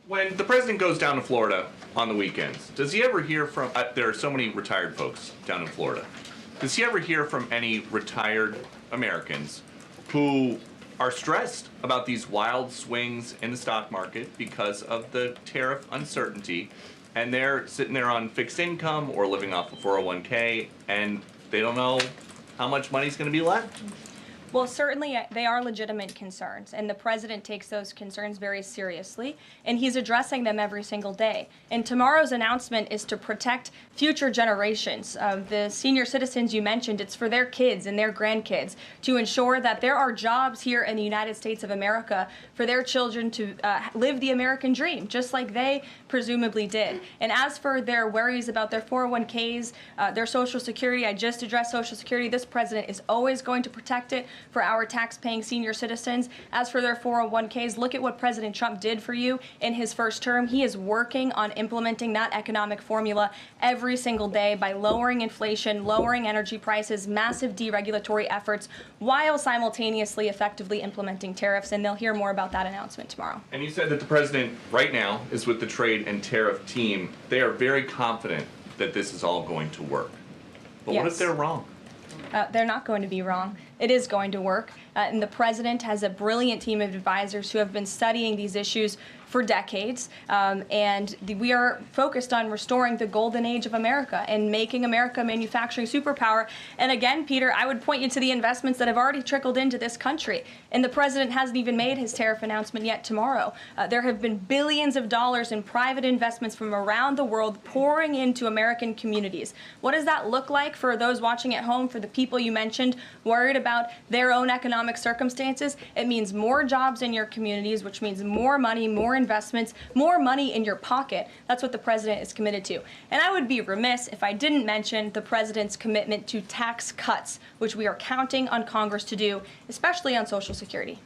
When the president goes down to Florida on the weekends, does he ever hear from, there are so many retired folks down in Florida, does he ever hear from any retired Americans who are stressed about these wild swings in the stock market because of the tariff uncertainty, and they're sitting there on fixed income or living off a 401k, and they don't know how much money's going to be left? Well, certainly they are legitimate concerns, and the president takes those concerns very seriously, and he's addressing them every single day. And tomorrow's announcement is to protect future generations. The senior citizens you mentioned, it's for their kids and their grandkids to ensure that there are jobs here in the United States of America for their children to live the American dream, just like they presumably did. And as for their worries about their 401ks, their Social Security, I just addressed Social Security. This president is always going to protect it for our tax-paying senior citizens. As for their 401ks, look at what President Trump did for you in his first term. He is working on implementing that economic formula every single day by lowering inflation, lowering energy prices, massive deregulatory efforts, while simultaneously effectively implementing tariffs, and they'll hear more about that announcement tomorrow. And you said that the president right now is with the trade and tariff team. They are very confident that this is all going to work. But Yes. What if they're wrong? They're not going to be wrong. It is going to work. And the president has a brilliant team of advisors who have been studying these issues for decades. We are focused on restoring the golden age of America and making America a manufacturing superpower. And again, Peter, I would point you to the investments that have already trickled into this country. And the president hasn't even made his tariff announcement yet tomorrow. There have been billions of dollars in private investments from around the world pouring into American communities. What does that look like for those watching at home, for the people you mentioned worried about their own economic circumstances? It means more jobs in your communities, which means more money, more investments, more money in your pocket. That's what the president is committed to. And I would be remiss if I didn't mention the president's commitment to tax cuts, which we are counting on Congress to do, especially on Social Security.